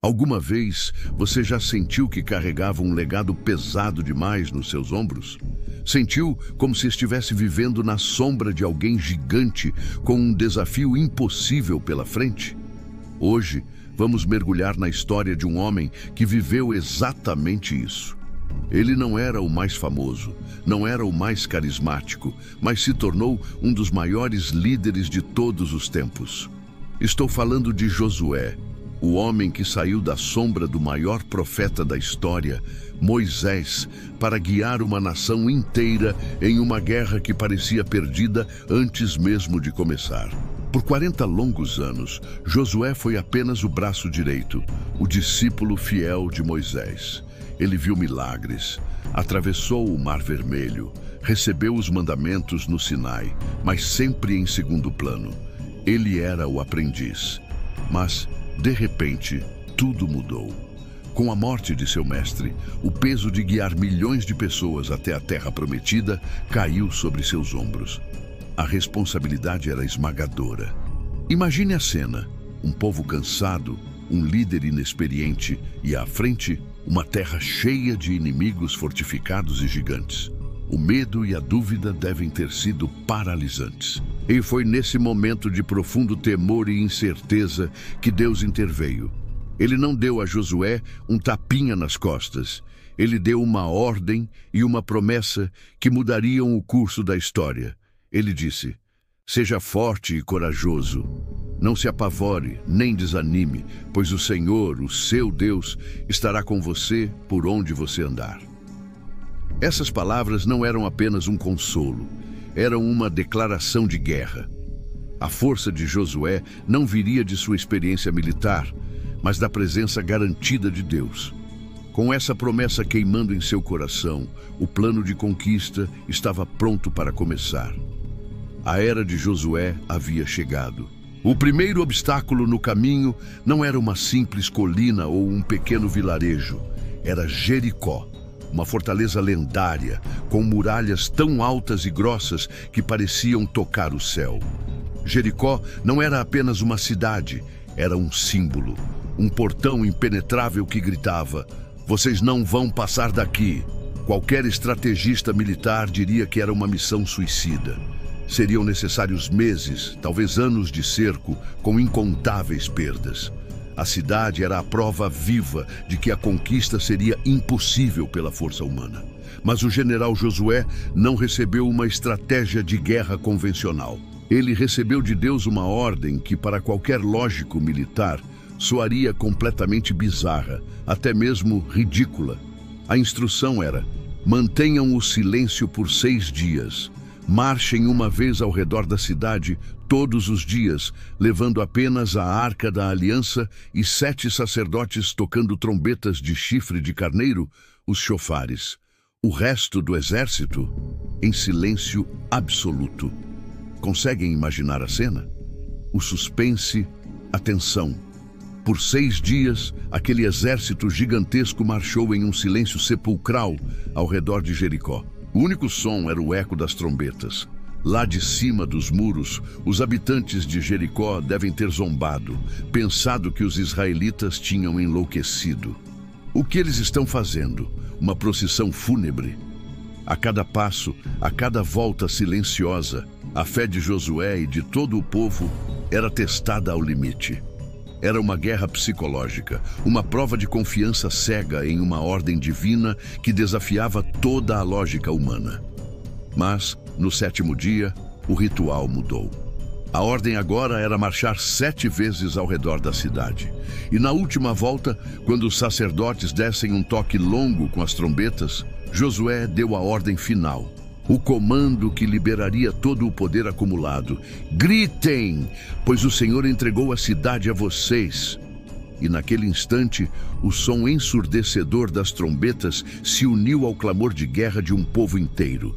Alguma vez você já sentiu que carregava um legado pesado demais nos seus ombros? Sentiu como se estivesse vivendo na sombra de alguém gigante com um desafio impossível pela frente? Hoje, vamos mergulhar na história de um homem que viveu exatamente isso. Ele não era o mais famoso, não era o mais carismático, mas se tornou um dos maiores líderes de todos os tempos. Estou falando de Josué, o homem que saiu da sombra do maior profeta da história, Moisés, para guiar uma nação inteira em uma guerra que parecia perdida antes mesmo de começar. Por 40 longos anos, Josué foi apenas o braço direito, o discípulo fiel de Moisés. Ele viu milagres, atravessou o Mar Vermelho, recebeu os mandamentos no Sinai, mas sempre em segundo plano. Ele era o aprendiz. Mas, de repente, tudo mudou. Com a morte de seu mestre, o peso de guiar milhões de pessoas até a Terra Prometida caiu sobre seus ombros. A responsabilidade era esmagadora. Imagine a cena: um povo cansado, um líder inexperiente e, à frente, uma terra cheia de inimigos fortificados e gigantes. O medo e a dúvida devem ter sido paralisantes. E foi nesse momento de profundo temor e incerteza que Deus interveio. Ele não deu a Josué um tapinha nas costas. Ele deu uma ordem e uma promessa que mudariam o curso da história. Ele disse: "Seja forte e corajoso. Não se apavore, nem desanime, pois o Senhor, o seu Deus, estará com você por onde você andar." Essas palavras não eram apenas um consolo, eram uma declaração de guerra. A força de Josué não viria de sua experiência militar, mas da presença garantida de Deus. Com essa promessa queimando em seu coração, o plano de conquista estava pronto para começar. A era de Josué havia chegado. O primeiro obstáculo no caminho não era uma simples colina ou um pequeno vilarejo. Era Jericó, uma fortaleza lendária, com muralhas tão altas e grossas que pareciam tocar o céu. Jericó não era apenas uma cidade, era um símbolo, um portão impenetrável que gritava: "Vocês não vão passar daqui." Qualquer estrategista militar diria que era uma missão suicida. Seriam necessários meses, talvez anos de cerco, com incontáveis perdas. A cidade era a prova viva de que a conquista seria impossível pela força humana. Mas o general Josué não recebeu uma estratégia de guerra convencional. Ele recebeu de Deus uma ordem que, para qualquer lógico militar, soaria completamente bizarra, até mesmo ridícula. A instrução era: mantenham o silêncio por 6 dias. Marchem uma vez ao redor da cidade todos os dias, levando apenas a Arca da Aliança e 7 sacerdotes tocando trombetas de chifre de carneiro, os chofares. O resto do exército em silêncio absoluto. Conseguem imaginar a cena? O suspense, a tensão. Por 6 dias, aquele exército gigantesco marchou em um silêncio sepulcral ao redor de Jericó. O único som era o eco das trombetas. Lá de cima dos muros, os habitantes de Jericó devem ter zombado, pensado que os israelitas tinham enlouquecido. O que eles estão fazendo? Uma procissão fúnebre? A cada passo, a cada volta silenciosa, a fé de Josué e de todo o povo era testada ao limite. Era uma guerra psicológica, uma prova de confiança cega em uma ordem divina que desafiava toda a lógica humana. Mas, no 7º dia, o ritual mudou. A ordem agora era marchar 7 vezes ao redor da cidade. E na última volta, quando os sacerdotes dessem um toque longo com as trombetas, Josué deu a ordem final. O comando que liberaria todo o poder acumulado. Gritem, pois o Senhor entregou a cidade a vocês. E naquele instante, o som ensurdecedor das trombetas se uniu ao clamor de guerra de um povo inteiro.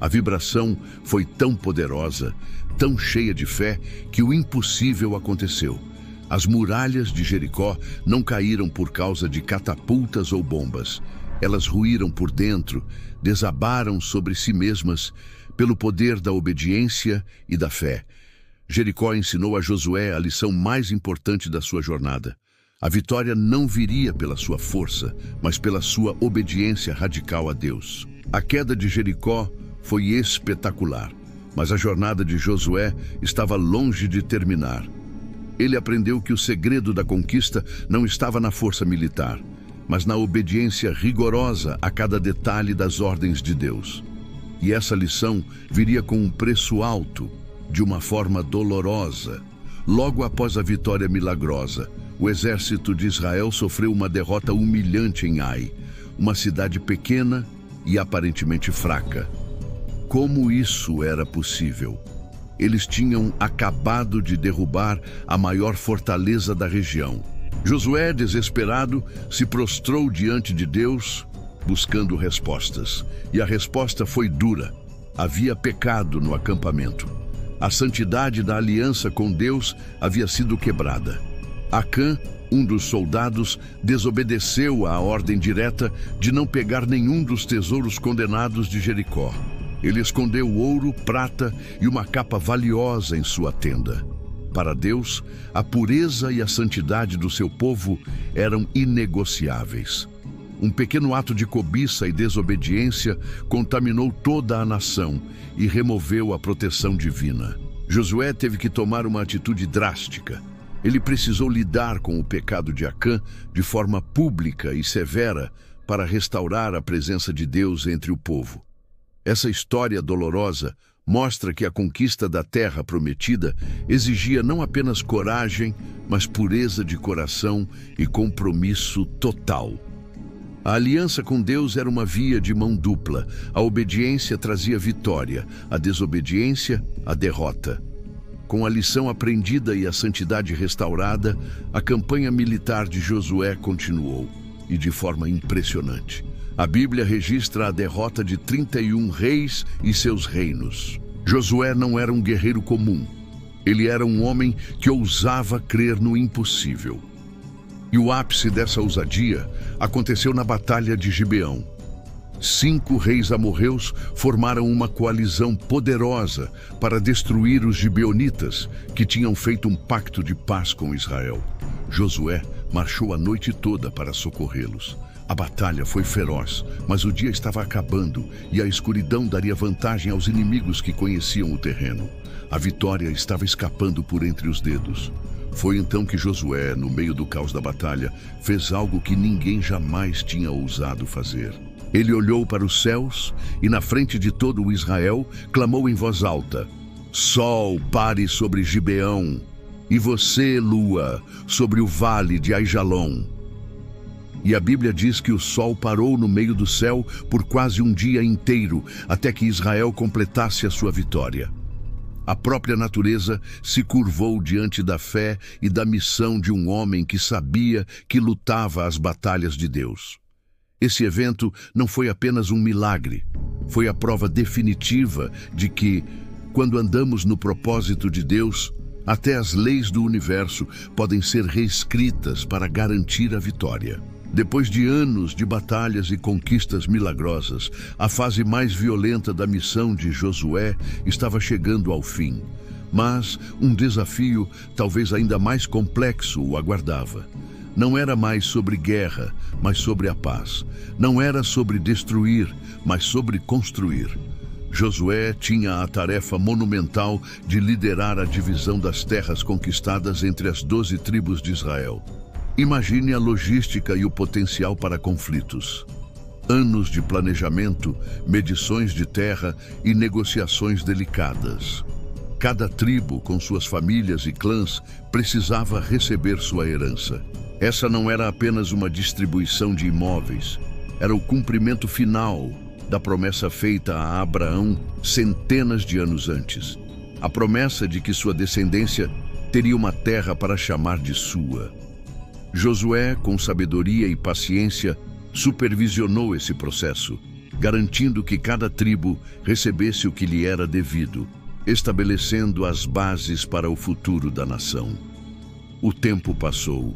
A vibração foi tão poderosa, tão cheia de fé, que o impossível aconteceu. As muralhas de Jericó não caíram por causa de catapultas ou bombas. Elas ruíram por dentro, desabaram sobre si mesmas pelo poder da obediência e da fé. Jericó ensinou a Josué a lição mais importante da sua jornada. A vitória não viria pela sua força, mas pela sua obediência radical a Deus. A queda de Jericó foi espetacular, mas a jornada de Josué estava longe de terminar. Ele aprendeu que o segredo da conquista não estava na força militar, mas na obediência rigorosa a cada detalhe das ordens de Deus. E essa lição viria com um preço alto, de uma forma dolorosa. Logo após a vitória milagrosa, o exército de Israel sofreu uma derrota humilhante em Ai, uma cidade pequena e aparentemente fraca. Como isso era possível? Eles tinham acabado de derrubar a maior fortaleza da região. Josué, desesperado, se prostrou diante de Deus, buscando respostas. E a resposta foi dura. Havia pecado no acampamento. A santidade da aliança com Deus havia sido quebrada. Acã, um dos soldados, desobedeceu à ordem direta de não pegar nenhum dos tesouros condenados de Jericó. Ele escondeu ouro, prata e uma capa valiosa em sua tenda. Para Deus, a pureza e a santidade do seu povo eram inegociáveis. Um pequeno ato de cobiça e desobediência contaminou toda a nação e removeu a proteção divina. Josué teve que tomar uma atitude drástica. Ele precisou lidar com o pecado de Acã de forma pública e severa para restaurar a presença de Deus entre o povo. Essa história dolorosa mostra que a conquista da terra prometida exigia não apenas coragem, mas pureza de coração e compromisso total. A aliança com Deus era uma via de mão dupla. A obediência trazia vitória, a desobediência, a derrota. Com a lição aprendida e a santidade restaurada, a campanha militar de Josué continuou, e de forma impressionante. A Bíblia registra a derrota de 31 reis e seus reinos. Josué não era um guerreiro comum. Ele era um homem que ousava crer no impossível. E o ápice dessa ousadia aconteceu na Batalha de Gibeão. 5 reis amorreus formaram uma coalizão poderosa para destruir os gibeonitas, que tinham feito um pacto de paz com Israel. Josué marchou a noite toda para socorrê-los. A batalha foi feroz, mas o dia estava acabando e a escuridão daria vantagem aos inimigos que conheciam o terreno. A vitória estava escapando por entre os dedos. Foi então que Josué, no meio do caos da batalha, fez algo que ninguém jamais tinha ousado fazer. Ele olhou para os céus e, na frente de todo o Israel, clamou em voz alta: Sol, pare sobre Gibeão, e você, lua, sobre o vale de Aijalon. E a Bíblia diz que o sol parou no meio do céu por quase um dia inteiro, até que Israel completasse a sua vitória. A própria natureza se curvou diante da fé e da missão de um homem que sabia que lutava as batalhas de Deus. Esse evento não foi apenas um milagre, foi a prova definitiva de que, quando andamos no propósito de Deus, até as leis do universo podem ser reescritas para garantir a vitória. Depois de anos de batalhas e conquistas milagrosas, a fase mais violenta da missão de Josué estava chegando ao fim. Mas um desafio, talvez ainda mais complexo, o aguardava. Não era mais sobre guerra, mas sobre a paz. Não era sobre destruir, mas sobre construir. Josué tinha a tarefa monumental de liderar a divisão das terras conquistadas entre as 12 tribos de Israel. Imagine a logística e o potencial para conflitos. Anos de planejamento, medições de terra e negociações delicadas. Cada tribo, com suas famílias e clãs, precisava receber sua herança. Essa não era apenas uma distribuição de imóveis, era o cumprimento final da promessa feita a Abraão centenas de anos antes. A promessa de que sua descendência teria uma terra para chamar de sua. Josué, com sabedoria e paciência, supervisionou esse processo, garantindo que cada tribo recebesse o que lhe era devido, estabelecendo as bases para o futuro da nação. O tempo passou.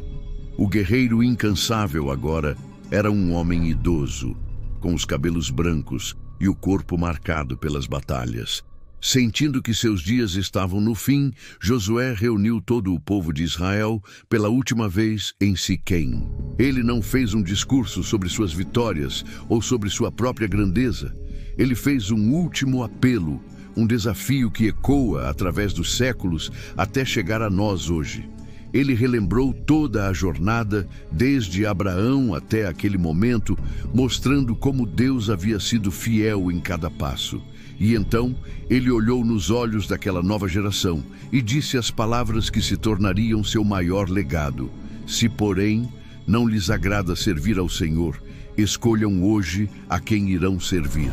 O guerreiro incansável agora era um homem idoso, com os cabelos brancos e o corpo marcado pelas batalhas. Sentindo que seus dias estavam no fim, Josué reuniu todo o povo de Israel pela última vez em Siquém. Ele não fez um discurso sobre suas vitórias ou sobre sua própria grandeza. Ele fez um último apelo, um desafio que ecoa através dos séculos até chegar a nós hoje. Ele relembrou toda a jornada, desde Abraão até aquele momento, mostrando como Deus havia sido fiel em cada passo. E então, ele olhou nos olhos daquela nova geração e disse as palavras que se tornariam seu maior legado. Se, porém, não lhes agrada servir ao Senhor, escolham hoje a quem irão servir.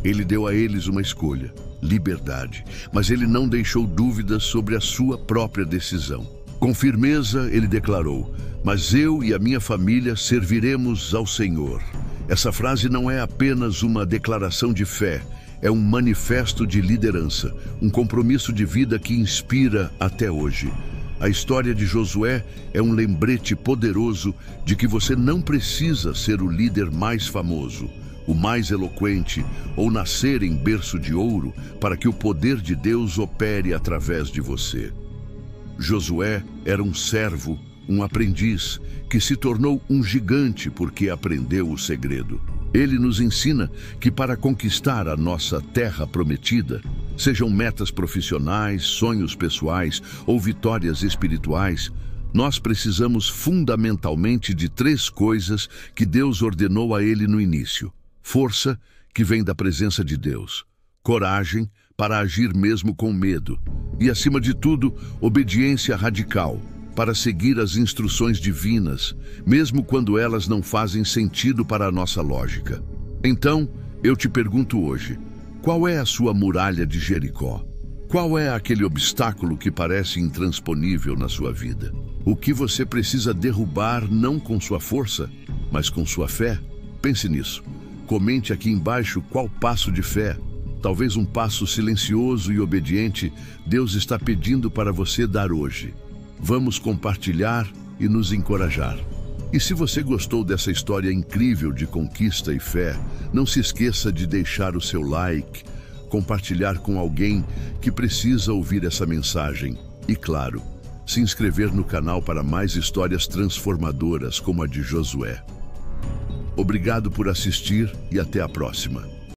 Ele deu a eles uma escolha, liberdade, mas ele não deixou dúvidas sobre a sua própria decisão. Com firmeza, ele declarou: "Mas eu e a minha família serviremos ao Senhor." Essa frase não é apenas uma declaração de fé, é um manifesto de liderança, um compromisso de vida que inspira até hoje. A história de Josué é um lembrete poderoso de que você não precisa ser o líder mais famoso, o mais eloquente ou nascer em berço de ouro para que o poder de Deus opere através de você. Josué era um servo, um aprendiz, que se tornou um gigante porque aprendeu o segredo. Ele nos ensina que para conquistar a nossa terra prometida, sejam metas profissionais, sonhos pessoais ou vitórias espirituais, nós precisamos fundamentalmente de 3 coisas que Deus ordenou a ele no início. Força, que vem da presença de Deus. Coragem, para agir mesmo com medo. E, acima de tudo, obediência radical, para seguir as instruções divinas, mesmo quando elas não fazem sentido para a nossa lógica. Então, eu te pergunto hoje, qual é a sua muralha de Jericó? Qual é aquele obstáculo que parece intransponível na sua vida? O que você precisa derrubar não com sua força, mas com sua fé? Pense nisso. Comente aqui embaixo qual passo de fé, talvez um passo silencioso e obediente, Deus está pedindo para você dar hoje. Vamos compartilhar e nos encorajar. E se você gostou dessa história incrível de conquista e fé, não se esqueça de deixar o seu like, compartilhar com alguém que precisa ouvir essa mensagem e, claro, se inscrever no canal para mais histórias transformadoras como a de Josué. Obrigado por assistir e até a próxima.